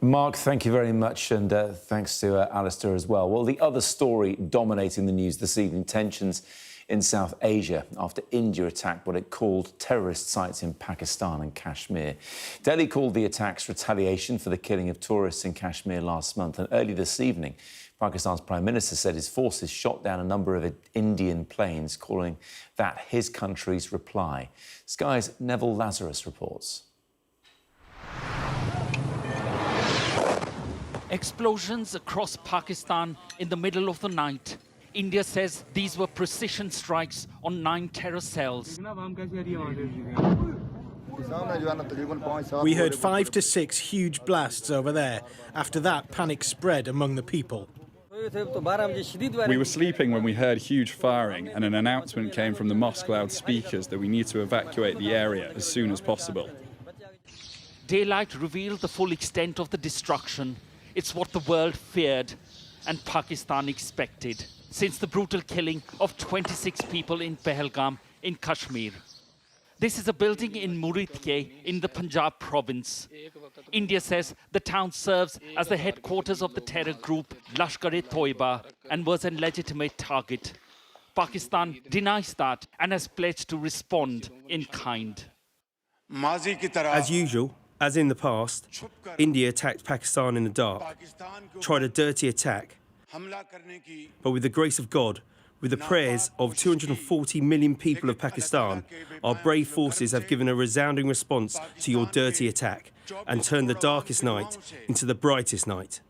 Mark, thank you very much, and thanks to Alistair as well. Well, the other story dominating the news this evening, tensions in South Asia after India attacked what it called terrorist sites in Pakistan and Kashmir. Delhi called the attacks retaliation for the killing of tourists in Kashmir last month, and early this evening, Pakistan's Prime Minister said his forces shot down a number of Indian planes, calling that his country's reply. Sky's Neville Lazarus reports. Explosions across Pakistan in the middle of the night. India says these were precision strikes on 9 terror cells. We heard 5 to 6 huge blasts over there. After that, panic spread among the people. We were sleeping when we heard huge firing, and an announcement came from the mosque loudspeakers that we need to evacuate the area as soon as possible. Daylight revealed the full extent of the destruction. It's what the world feared and Pakistan expected since the brutal killing of 26 people in Pahalgam in Kashmir. This is a building in Muridke in the Punjab province. India says the town serves as the headquarters of the terror group Lashkar-e-Toiba and was a legitimate target. Pakistan denies that and has pledged to respond in kind. As usual, as in the past, India attacked Pakistan in the dark, tried a dirty attack. But with the grace of God, with the prayers of 240 million people of Pakistan, our brave forces have given a resounding response to your dirty attack and turned the darkest night into the brightest night.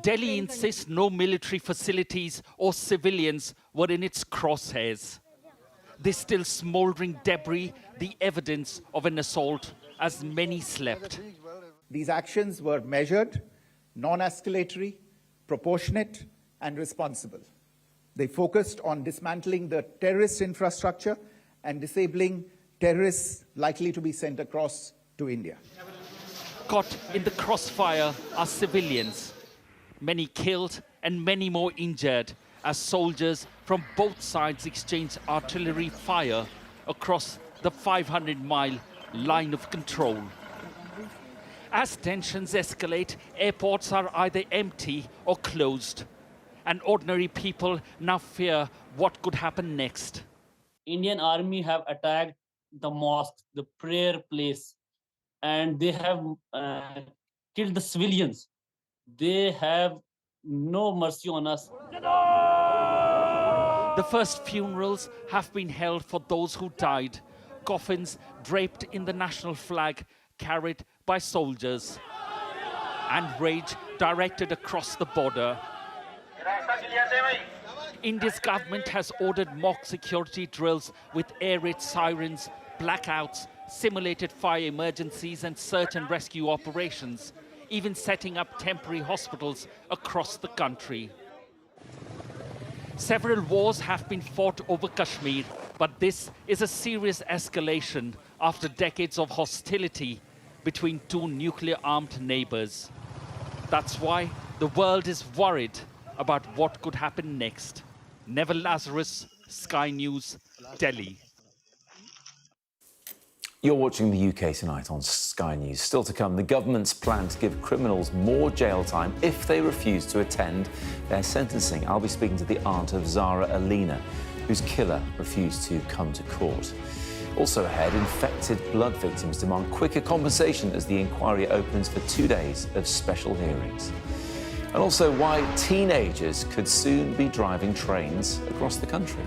Delhi insists no military facilities or civilians were in its crosshairs. There's still smouldering debris, the evidence of an assault, as many slept. These actions were measured, non-escalatory, proportionate and responsible. They focused on dismantling the terrorist infrastructure and disabling terrorists likely to be sent across to India. Caught in the crossfire are civilians, many killed and many more injured as soldiers from both sides exchanged artillery fire across the 500-mile line of control. As tensions escalate, airports are either empty or closed, and ordinary people now fear what could happen next. Indian army have attacked the mosque, the prayer place, and they have killed the civilians. They have no mercy on us. The first funerals have been held for those who died, coffins draped in the national flag carried by soldiers, and rage directed across the border. India's government has ordered mock security drills with air raid sirens, blackouts, simulated fire emergencies and search and rescue operations, even setting up temporary hospitals across the country. Several wars have been fought over Kashmir, but this is a serious escalation after decades of hostility between two nuclear-armed neighbors. That's why the world is worried about what could happen next. Neville Lazarus, Sky News, Delhi. You're watching the UK Tonight on Sky News. Still to come, the government's plan to give criminals more jail time if they refuse to attend their sentencing. I'll be speaking to the aunt of Zara Alina, whose killer refused to come to court. Also ahead, infected blood victims demand quicker compensation as the inquiry opens for 2 days of special hearings. And also why teenagers could soon be driving trains across the country.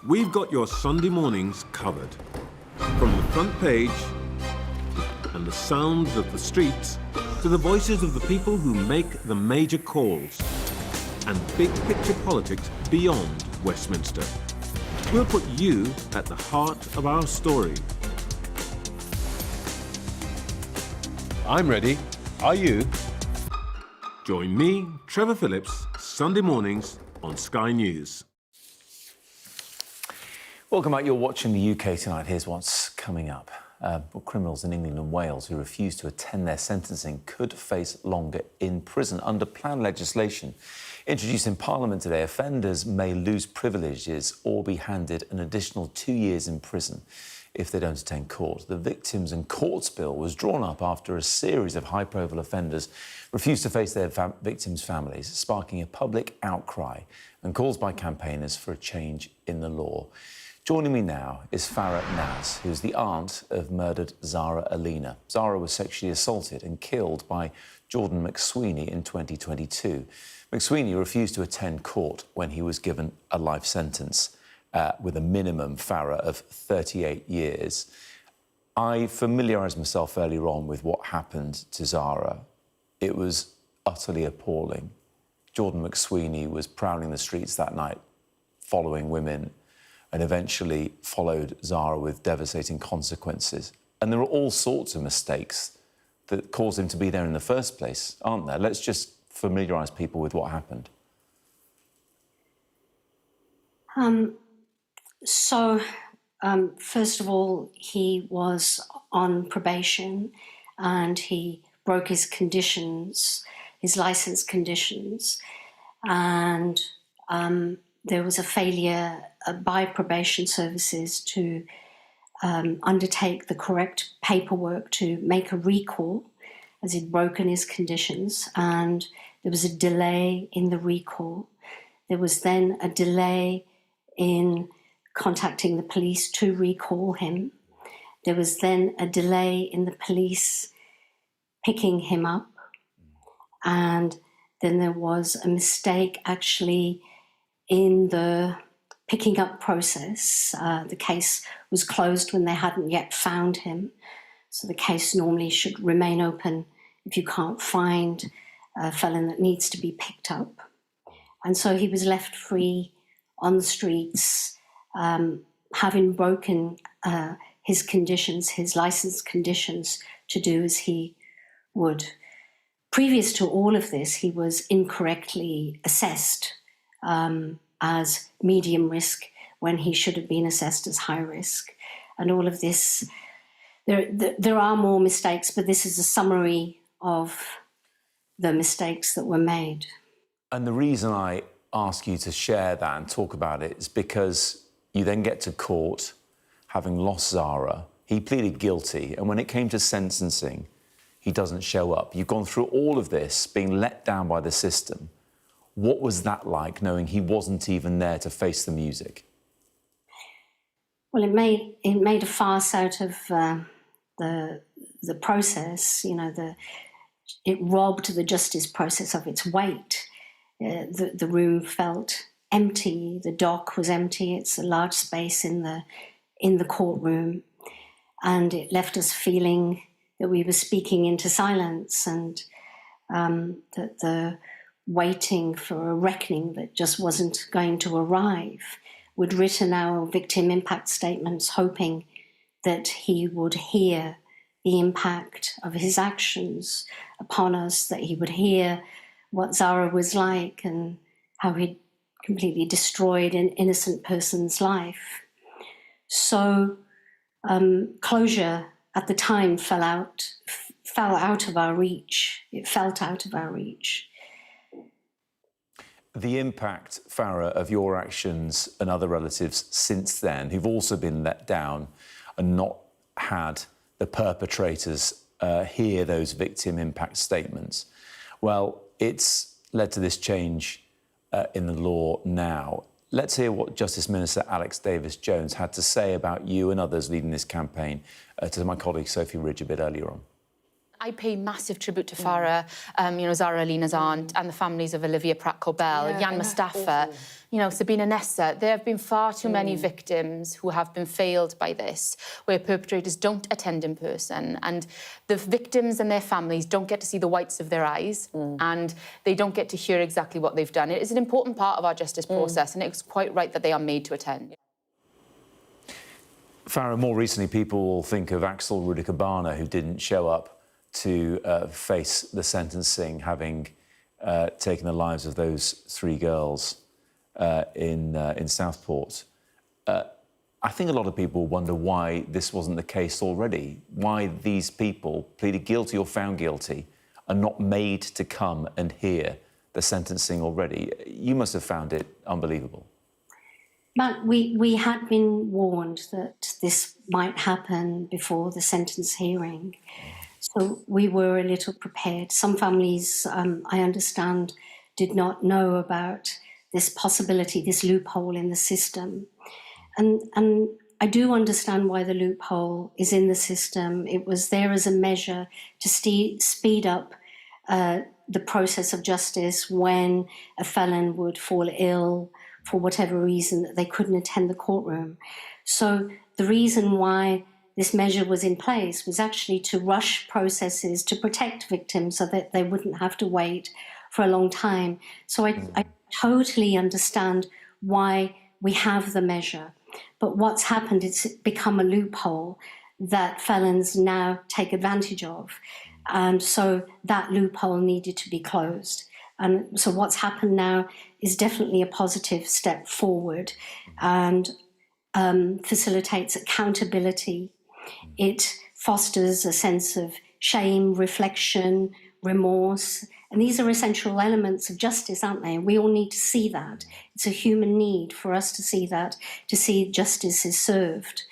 we've got your Sunday mornings covered. From the front page and the sounds of the streets to the voices of the people who make the major calls and big picture politics beyond Westminster. We'll put you at the heart of our story. I'm ready. Are you? Join me, Trevor Phillips, Sunday mornings on Sky News. Welcome back. You're watching the UK Tonight. Here's what's coming up. Criminals in England and Wales who refuse to attend their sentencing could face longer in prison. Under planned legislation introduced in Parliament today, offenders may lose privileges or be handed an additional 2 years in prison if they don't attend court. The Victims and Courts Bill was drawn up after a series of high-profile offenders refused to face their victims' families, sparking a public outcry and calls by campaigners for a change in the law. Joining me now is Farah Naz, who's the aunt of murdered Zara Alina. Zara was sexually assaulted and killed by Jordan McSweeney in 2022. McSweeney refused to attend court when he was given a life sentence with a minimum, Farah, of 38 years. I familiarised myself earlier on with what happened to Zara. It was utterly appalling. Jordan McSweeney was prowling the streets that night, following women, and eventually followed Zara with devastating consequences. And there are all sorts of mistakes that caused him to be there in the first place, aren't there? Let's just familiarise people with what happened. First of all, he was on probation and he broke his conditions, his licence conditions, and there was a failure by probation services to undertake the correct paperwork to make a recall, as he'd broken his conditions, and there was a delay in the recall. There was then a delay in contacting the police to recall him. There was then a delay in the police picking him up, and then there was a mistake actually in the picking up process. The case was closed when they hadn't yet found him. So the case normally should remain open if you can't find a felon that needs to be picked up. And so he was left free on the streets, having broken his conditions, his licence conditions, to do as he would. Previous to all of this, he was incorrectly assessed as medium risk when he should have been assessed as high risk. And all of this, there are more mistakes, but this is a summary of the mistakes that were made. And the reason I ask you to share that and talk about it is because you then get to court, having lost Zara. He pleaded guilty, and when it came to sentencing, he doesn't show up. You've gone through all of this, being let down by the system. What was that like, knowing he wasn't even there to face the music? Well, it made a farce out of the process. You know, it robbed the justice process of its weight. The room felt empty. The dock was empty. It's a large space in the courtroom, and it left us feeling that we were speaking into silence, and that the waiting for a reckoning that just wasn't going to arrive. We'd written our victim impact statements hoping that he would hear the impact of his actions upon us, that he would hear what Zara was like and how he'd completely destroyed an innocent person's life. So closure at the time fell out of our reach. It felt out of our reach. The impact, Farah, of your actions and other relatives since then, who've also been let down and not had the perpetrators hear those victim impact statements, well, it's led to this change in the law now. Let's hear what Justice Minister Alex Davis-Jones had to say about you and others leading this campaign to my colleague Sophie Ridge a bit earlier on. I pay massive tribute to Farah, Zara Alina's aunt, and the families of Olivia Pratt-Cobell, Jan Mustafa, Sabina Nessa. There have been far too many victims who have been failed by this, where perpetrators don't attend in person, and the victims and their families don't get to see the whites of their eyes, and they don't get to hear exactly what they've done. It is an important part of our justice process, and it's quite right that they are made to attend. Farah, more recently, people will think of Axel Rudikabana, who didn't show up to face the sentencing, having taken the lives of those 3 girls in Southport. I think a lot of people wonder why this wasn't the case already, why these people pleaded guilty or found guilty are not made to come and hear the sentencing already. You must have found it unbelievable. Matt, we had been warned that this might happen before the sentence hearing. So we were a little prepared. Some families, I understand, did not know about this possibility, this loophole in the system. And I do understand why the loophole is in the system. It was there as a measure to speed up the process of justice when a felon would fall ill for whatever reason that they couldn't attend the courtroom. So the reason why this measure was in place was actually to rush processes to protect victims so that they wouldn't have to wait for a long time. So I totally understand why we have the measure. But what's happened, it's become a loophole that felons now take advantage of. And so that loophole needed to be closed. And so what's happened now is definitely a positive step forward and facilitates accountability. It fosters a sense of shame, reflection, remorse. And these are essential elements of justice, aren't they? We all need to see that. It's a human need for us to see that, to see justice is served.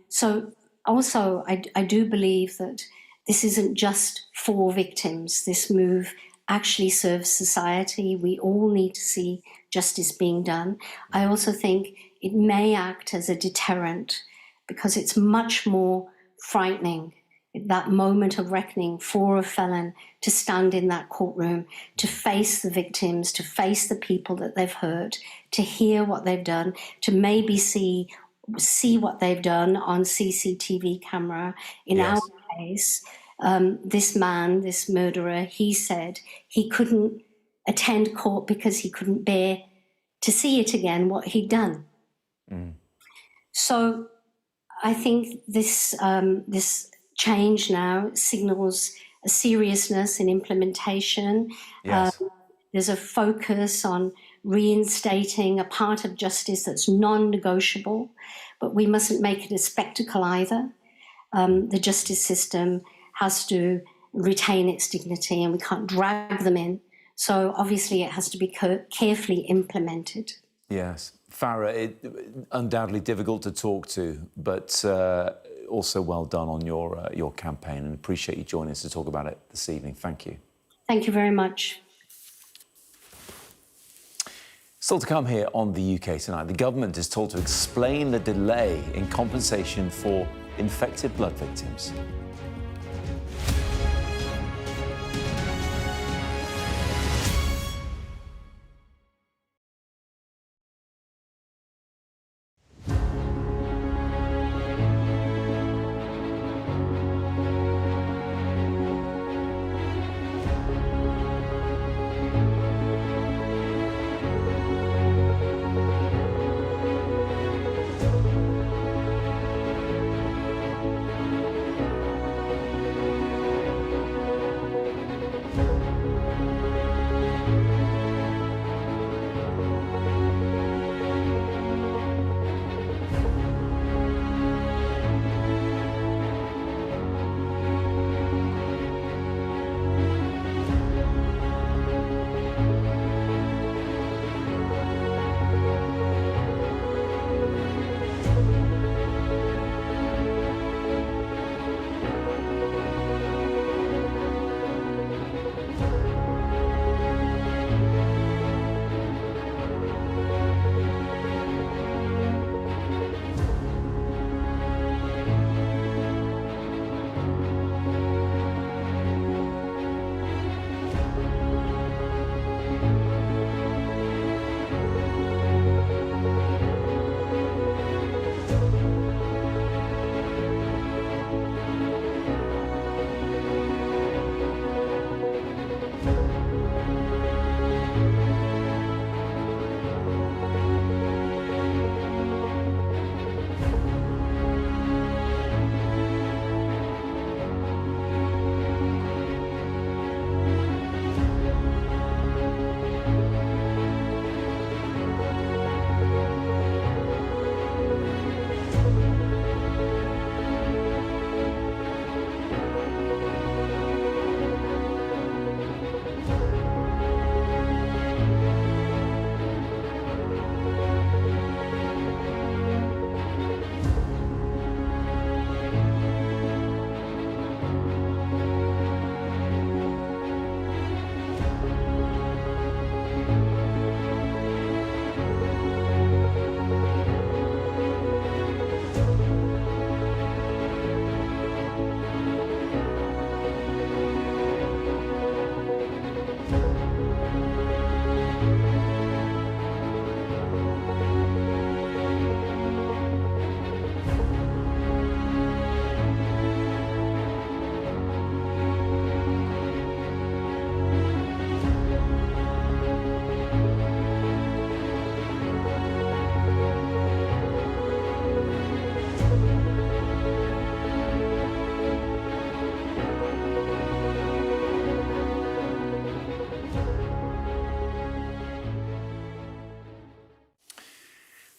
So also, I do believe that this isn't just for victims. This move actually serves society. We all need to see justice being done. I also think it may act as a deterrent, because it's much more frightening, that moment of reckoning for a felon to stand in that courtroom, to face the victims, to face the people that they've hurt, to hear what they've done, to maybe see what they've done on CCTV camera. In our case, this man, this murderer, he said he couldn't attend court because he couldn't bear to see it again, what he'd done. So I think this change now signals a seriousness in implementation. There's a focus on reinstating a part of justice that's non-negotiable, but we mustn't make it a spectacle either. The justice system has to retain its dignity, and we can't drag them in. So obviously it has to be carefully implemented. Yes. Farah, undoubtedly difficult to talk to, but also well done on your campaign, and appreciate you joining us to talk about it this evening. Thank you. Thank you very much. Still to come here on the UK Tonight, the government is told to explain the delay in compensation for infected blood victims.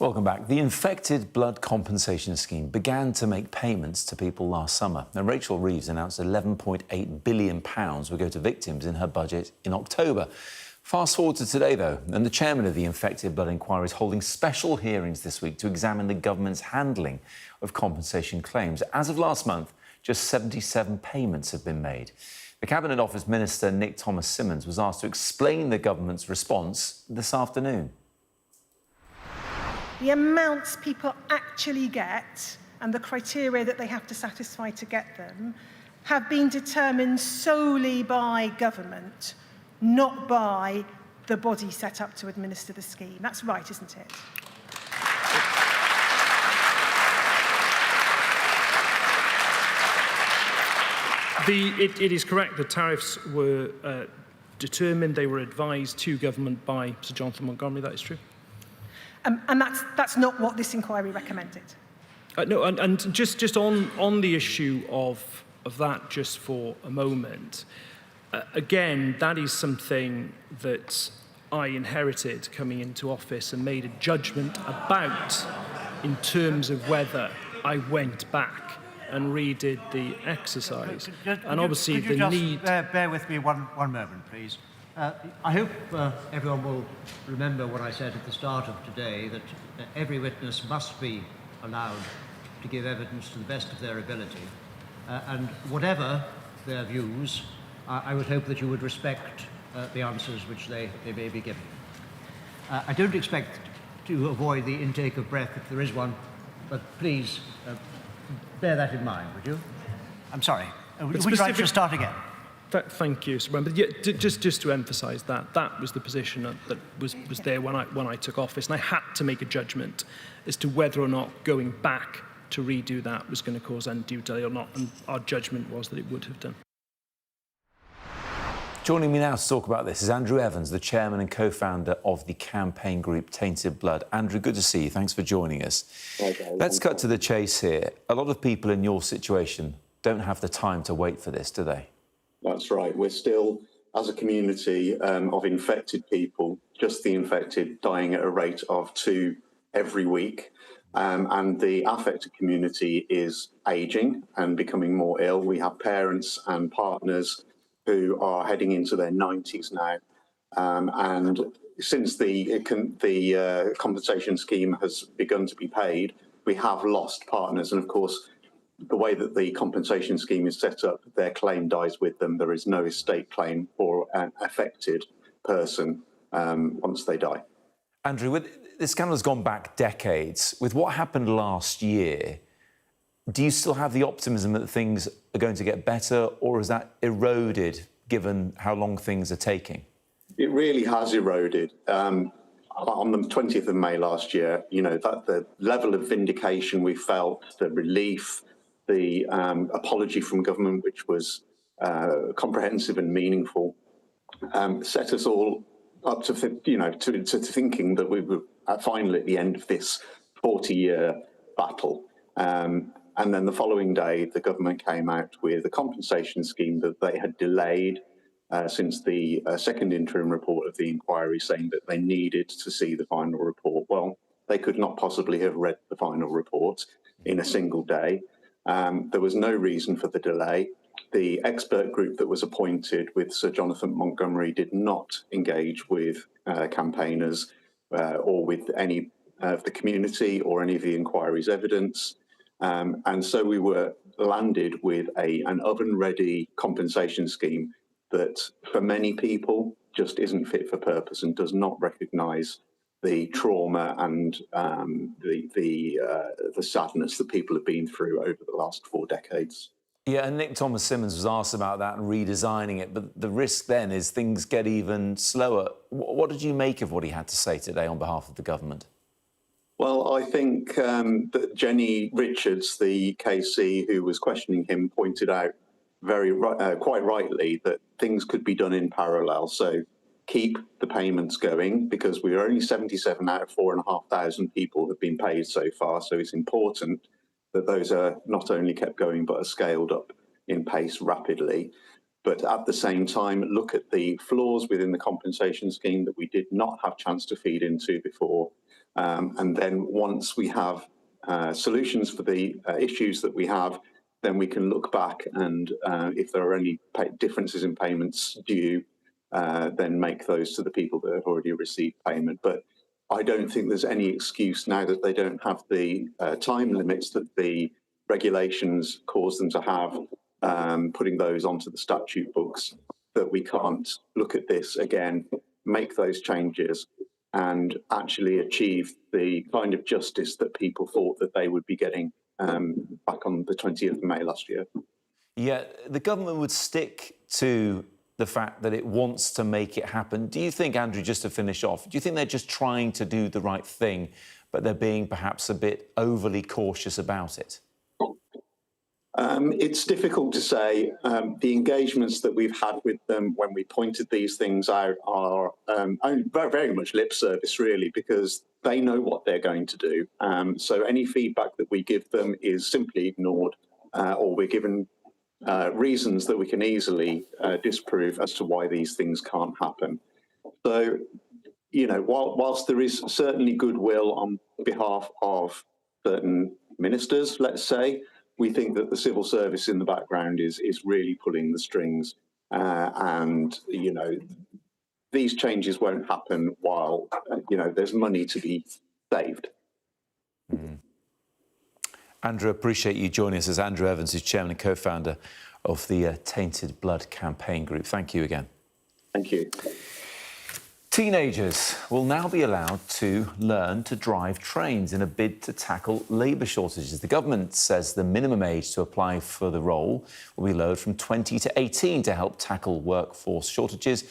Welcome back. The Infected Blood Compensation Scheme began to make payments to people last summer. And Rachel Reeves announced £11.8 billion would go to victims in her budget in October. Fast forward to today, though, and the chairman of the Infected Blood Inquiry is holding special hearings this week to examine the government's handling of compensation claims. As of last month, just 77 payments have been made. The Cabinet Office Minister Nick Thomas-Symonds was asked to explain the government's response this afternoon. The amounts people actually get and the criteria that they have to satisfy to get them have been determined solely by government, not by the body set up to administer the scheme. That's right, isn't it? It is correct. The tariffs were determined, they were advised to government by Sir Jonathan Montgomery, that is true. And that's not what this inquiry recommended. No, and just on the issue of that, just for a moment, again, that is something that I inherited coming into office and made a judgment about in terms of whether I went back and redid the exercise. And obviously could you the just need... bear with me one moment, please. I hope everyone will remember what I said at the start of today, that every witness must be allowed to give evidence to the best of their ability. And whatever their views, I would hope that you would respect the answers which they may be given. I don't expect to avoid the intake of breath if there is one, but please bear that in mind, would you? I'm sorry. Would you like to start again? Thank you, Sir Brown. But yeah, just to emphasise that was the position that was there when I took office, and I had to make a judgment as to whether or not going back to redo that was going to cause undue delay or not, and our judgment was that it would have done. Joining me now to talk about this is Andrew Evans, the chairman and co-founder of the campaign group Tainted Blood. Andrew, good to see you. Thanks for joining us. Okay, let's cut to the chase here. A lot of people in your situation don't have the time to wait for this, do they? That's right. We're still, as a community of infected people, just the infected, dying at a rate of 2 every week. And the affected community is ageing and becoming more ill. We have parents and partners who are heading into their 90s now. And since the compensation scheme has begun to be paid, we have lost partners. And of course, the way that the compensation scheme is set up, their claim dies with them. There is no estate claim for an affected person once they die. Andrew, this scandal has gone back decades. With what happened last year, do you still have the optimism that things are going to get better, or is that eroded given how long things are taking? It really has eroded. On the 20th of May last year, you know, that the level of vindication we felt, the relief, the apology from government, which was comprehensive and meaningful, set us all up to thinking that we were finally at the end of this 40-year battle. And then the following day, the government came out with a compensation scheme that they had delayed since the second interim report of the inquiry, saying that they needed to see the final report. Well, they could not possibly have read the final report in a single day. There was no reason for the delay. The expert group that was appointed with Sir Jonathan Montgomery did not engage with campaigners or with any of the community or any of the inquiry's evidence. And so we were landed with an oven-ready compensation scheme that, for many people, just isn't fit for purpose and does not recognise the trauma and the sadness that people have been through over the last 4 decades. Yeah, and Nick Thomas-Symonds was asked about that and redesigning it, but the risk then is things get even slower. What did you make of what he had to say today on behalf of the government? Well, I think that Jenny Richards, the KC who was questioning him, pointed out quite rightly that things could be done in parallel. So keep the payments going, because we are only 77 out of 4,500 people have been paid so far. So it's important that those are not only kept going, but are scaled up in pace rapidly. But at the same time, look at the flaws within the compensation scheme that we did not have chance to feed into before. And then once we have solutions for the issues that we have, then we can look back and if there are any differences in payments due, then make those to the people that have already received payment. But I don't think there's any excuse now that they don't have the time limits that the regulations cause them to have, putting those onto the statute books, that we can't look at this again, make those changes and actually achieve the kind of justice that people thought that they would be getting back on the 20th of May last year. Yeah, the government would stick to the fact that it wants to make it happen. Do you think, Andrew, just to finish off, do you think they're just trying to do the right thing, but they're being perhaps a bit overly cautious about it? It's difficult to say. The engagements that we've had with them when we pointed these things out are very much lip service, really, because they know what they're going to do. So any feedback that we give them is simply ignored, or we're given reasons that we can easily disprove as to why these things can't happen. So, you know, whilst there is certainly goodwill on behalf of certain ministers, let's say, we think that the civil service in the background is really pulling the strings, and you know, these changes won't happen while you know, there's money to be saved. Andrew, appreciate you joining us as Andrew Evans, who's chairman and co-founder of the Tainted Blood Campaign Group. Thank you again. Thank you. Teenagers will now be allowed to learn to drive trains in a bid to tackle labour shortages. The government says the minimum age to apply for the role will be lowered from 20 to 18 to help tackle workforce shortages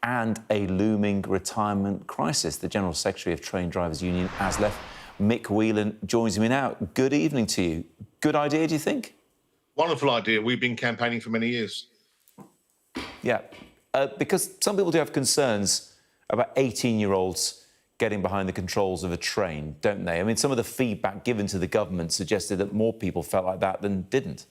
and a looming retirement crisis. The General Secretary of Train Drivers Union, ASLEF, Mick Whelan, joins me now. Good evening to you. Good idea, do you think? Wonderful idea. We've been campaigning for many years. Yeah, because some people do have concerns about 18-year-olds getting behind the controls of a train, don't they? I mean, some of the feedback given to the government suggested that more people felt like that than didn't.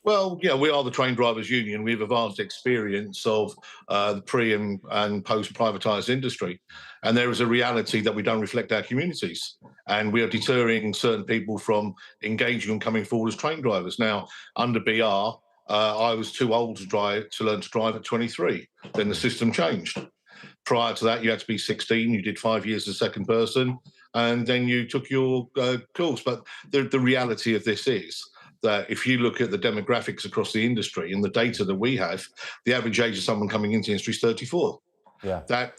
Well, yeah, we are the Train Drivers Union. We have a vast experience of the pre and post-privatised industry. And there is a reality that we don't reflect our communities. And we are deterring certain people from engaging and coming forward as train drivers. Now, under BR, I was too old to learn to drive at 23. Then the system changed. Prior to that, you had to be 16, you did 5 years as second person, and then you took your course. But the reality of this is that if you look at the demographics across the industry and the data that we have, the average age of someone coming into the industry is 34. Yeah. That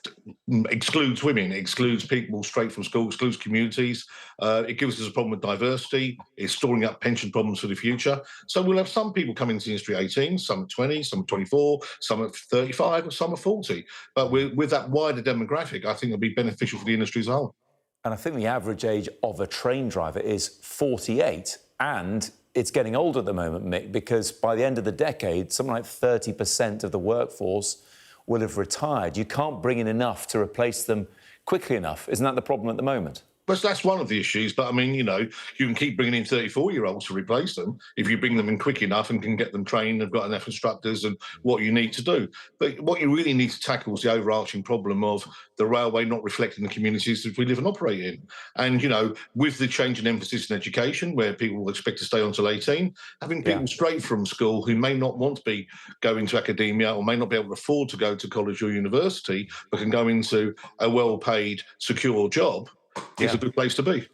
excludes women, excludes people straight from school, excludes communities. It gives us a problem with diversity. It's storing up pension problems for the future. So we'll have some people coming into the industry 18, some at 20, some at 24, some at 35, and some at 40. But with that wider demographic, I think it'll be beneficial for the industry as a whole. And I think the average age of a train driver is 48, and it's getting older at the moment, Mick, because by the end of the decade, something like 30% of the workforce will have retired. You can't bring in enough to replace them quickly enough. Isn't that the problem at the moment? But that's one of the issues. But I mean, you know, you can keep bringing in 34-year-olds to replace them if you bring them in quick enough and can get them trained and got enough instructors and what you need to do. But what you really need to tackle is the overarching problem of the railway not reflecting the communities that we live and operate in. And, you know, with the change in emphasis in education, where people will expect to stay on till 18, having people straight from school who may not want to be going to academia or may not be able to afford to go to college or university, but can go into a well-paid, secure job, is a good place to be.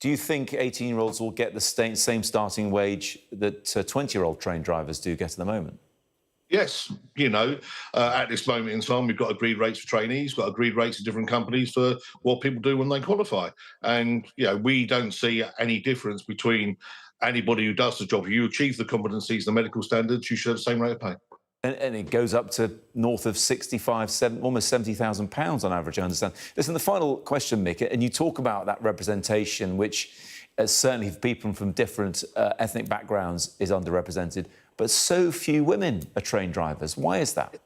Do you think 18-year-olds will get the same starting wage that 20-year-old train drivers do get at the moment? Yes. You know, at this moment in time, we've got agreed rates for trainees, got agreed rates for different companies for what people do when they qualify. And, you know, we don't see any difference between anybody who does the job. If you achieve the competencies, the medical standards, you should have the same rate of pay. And it goes up to north of almost £70,000 on average, I understand. Listen, the final question, Mick, and you talk about that representation, which certainly for people from different ethnic backgrounds is underrepresented, but so few women are train drivers. Why is that?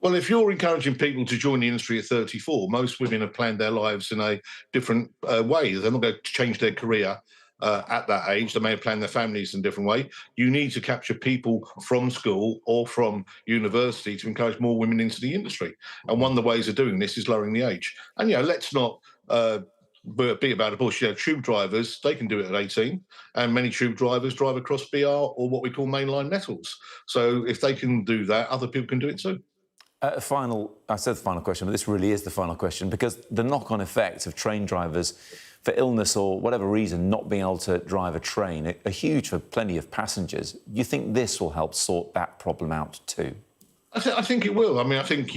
Well, if you're encouraging people to join the industry at 34, most women have planned their lives in a different way. They're not going to change their career at that age. They may have planned their families in a different way. You need to capture people from school or from university to encourage more women into the industry. And one of the ways of doing this is lowering the age. And, you know, let's not but be about the bush, tube drivers, they can do it at 18, and many tube drivers drive across BR or what we call mainline nettles. So if they can do that, other people can do it too. I said the final question, but this really is the final question, because the knock-on effects of train drivers for illness or whatever reason not being able to drive a train are huge for plenty of passengers. Do you think this will help sort that problem out too? I think it will. I mean, I think,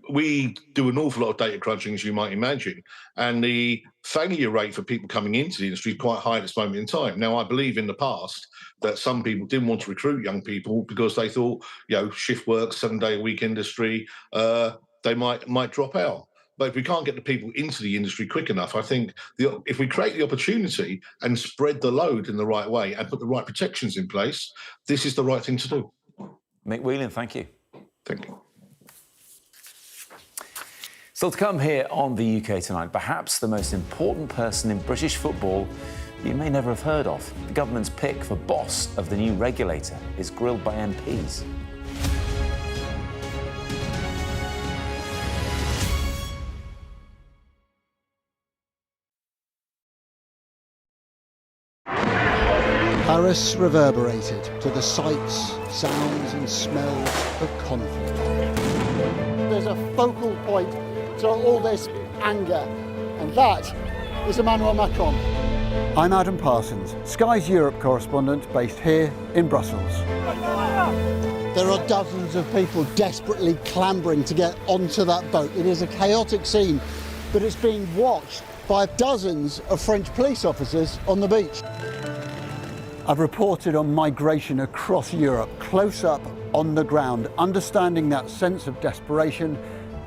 we do an awful lot of data crunching, as you might imagine, and the failure rate for people coming into the industry is quite high at this moment in time. Now, I believe in the past that some people didn't want to recruit young people because they thought, shift work, 7-day-a-week industry, they might drop out. But if we can't get the people into the industry quick enough, I think if we create the opportunity and spread the load in the right way and put the right protections in place, this is the right thing to do. Mick Whelan, thank you. Thank you. Still to come here on the UK Tonight, perhaps the most important person in British football you may never have heard of. The government's pick for boss of the new regulator is grilled by MPs. Paris reverberated to the sights, sounds and smells of conflict. There's a focal point to all this anger, and that is Emmanuel Macron. I'm Adam Parsons, Sky's Europe correspondent based here in Brussels. There are dozens of people desperately clambering to get onto that boat. It is a chaotic scene, but it's being watched by dozens of French police officers on the beach. I've reported on migration across Europe, close up on the ground, understanding that sense of desperation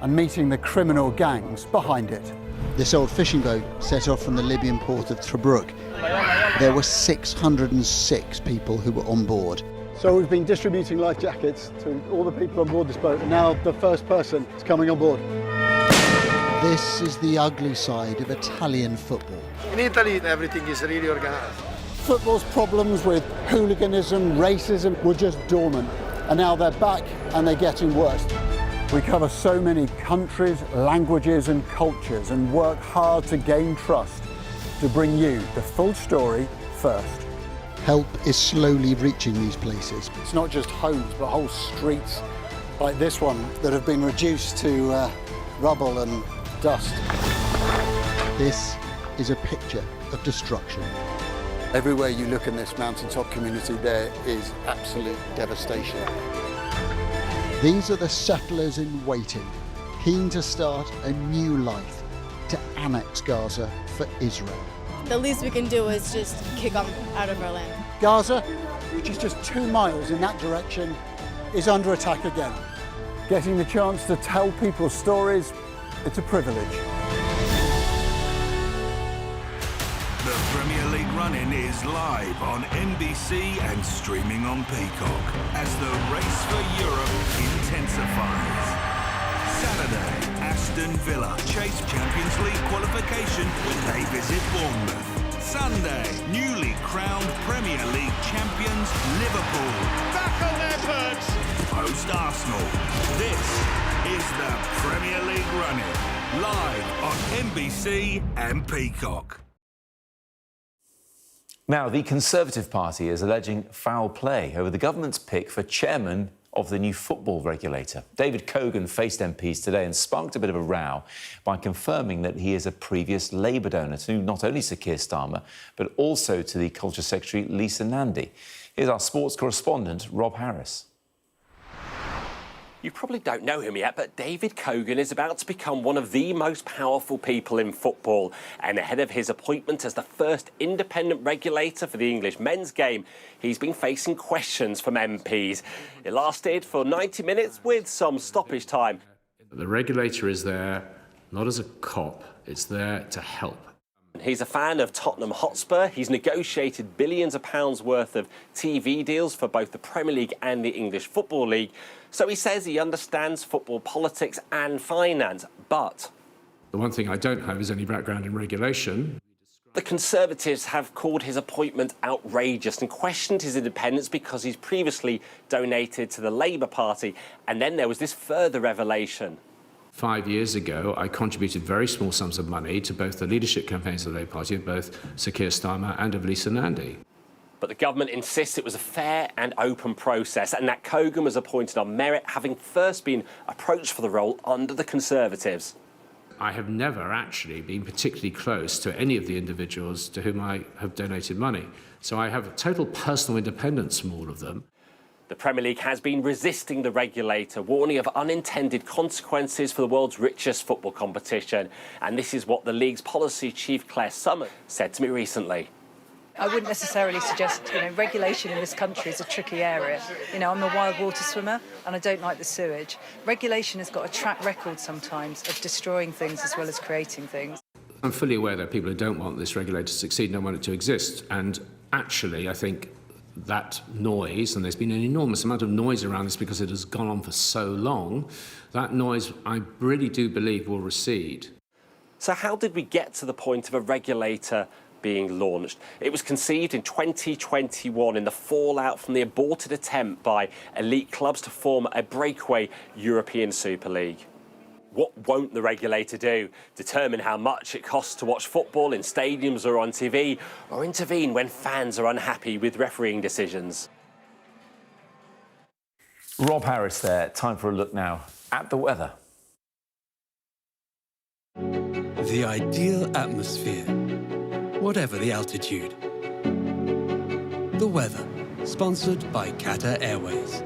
and meeting the criminal gangs behind it. This old fishing boat set off from the Libyan port of Tobruk. There were 606 people who were on board. So we've been distributing life jackets to all the people on board this boat, and now the first person is coming on board. This is the ugly side of Italian football. In Italy, everything is really organized. Football's problems with hooliganism, racism were just dormant, and now they're back and they're getting worse. We cover so many countries, languages and cultures and work hard to gain trust to bring you the full story first. Help is slowly reaching these places. It's not just homes, but whole streets like this one that have been reduced to rubble and dust. This is a picture of destruction. Everywhere you look in this mountaintop community, there is absolute devastation. These are the settlers in waiting, keen to start a new life, to annex Gaza for Israel. The least we can do is just kick them out of our land. Gaza, which is just 2 miles in that direction, is under attack again. Getting the chance to tell people's stories, it's a privilege. The Premier League run-in is live on NBC and streaming on Peacock as the race for Europe intensifies. Saturday, Aston Villa chase Champions League qualification when they visit Bournemouth. Sunday, newly crowned Premier League champions Liverpool back on their perch host Arsenal. This is the Premier League run-in live on NBC and Peacock. Now, the Conservative Party is alleging foul play over the government's pick for chairman of the new football regulator. David Cogan faced MPs today and sparked a bit of a row by confirming that he is a previous Labour donor to not only Sir Keir Starmer, but also to the Culture Secretary Lisa Nandy. Here's our sports correspondent, Rob Harris. You probably don't know him yet, but David Cogan is about to become one of the most powerful people in football. And ahead of his appointment as the first independent regulator for the English men's game, he's been facing questions from MPs. It lasted for 90 minutes with some stoppage time. The regulator is there not as a cop, it's there to help. He's a fan of Tottenham Hotspur. He's negotiated billions of pounds worth of TV deals for both the Premier League and the English Football League. So he says he understands football politics and finance, but the one thing I don't have is any background in regulation. The Conservatives have called his appointment outrageous and questioned his independence because he's previously donated to the Labour Party. And then there was this further revelation. 5 years ago, I contributed very small sums of money to both the leadership campaigns of the Labour Party, of both Sir Keir Starmer and of Lisa Nandy. But the government insists it was a fair and open process, and that Cogan was appointed on merit, having first been approached for the role under the Conservatives. I have never actually been particularly close to any of the individuals to whom I have donated money, so I have total personal independence from all of them. The Premier League has been resisting the regulator, warning of unintended consequences for the world's richest football competition. And this is what the league's policy chief, Claire Summers, said to me recently. I wouldn't necessarily suggest, regulation in this country is a tricky area. I'm a wild water swimmer and I don't like the sewage. Regulation has got a track record sometimes of destroying things as well as creating things. I'm fully aware there are people who don't want this regulator to succeed, don't want it to exist. And actually, I think that noise, and there's been an enormous amount of noise around this because it has gone on for so long, that noise, I really do believe, will recede. So how did we get to the point of a regulator being launched? It was conceived in 2021 in the fallout from the aborted attempt by elite clubs to form a breakaway European Super League. What won't the regulator do? Determine how much it costs to watch football in stadiums or on TV, or intervene when fans are unhappy with refereeing decisions? Rob Harris there. Time for a look now at the weather. The ideal atmosphere, whatever the altitude. The weather, sponsored by Qatar Airways.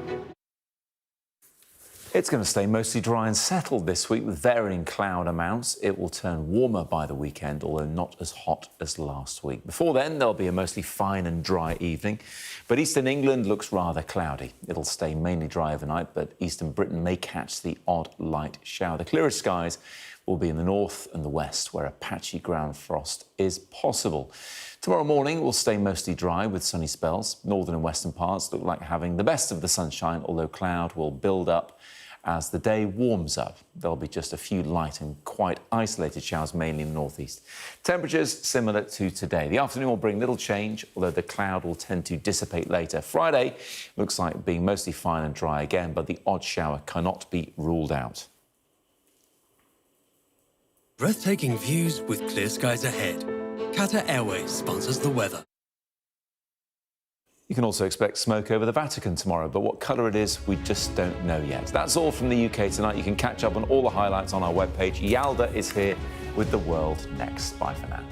It's going to stay mostly dry and settled this week with varying cloud amounts. It will turn warmer by the weekend, although not as hot as last week. Before then, there'll be a mostly fine and dry evening. But eastern England looks rather cloudy. It'll stay mainly dry overnight, but eastern Britain may catch the odd light shower. The clearest skies will be in the north and the west, where a patchy ground frost is possible. Tomorrow morning will stay mostly dry with sunny spells. Northern and western parts look like having the best of the sunshine, although cloud will build up as the day warms up. There'll be just a few light and quite isolated showers, mainly in the northeast. Temperatures similar to today. The afternoon will bring little change, although the cloud will tend to dissipate later. Friday looks like being mostly fine and dry again, but the odd shower cannot be ruled out. Breathtaking views with clear skies ahead. Qatar Airways sponsors the weather. You can also expect smoke over the Vatican tomorrow, but what colour it is, we just don't know yet. That's all from the UK tonight. You can catch up on all the highlights on our webpage. Yalda is here with the world next. Bye for now.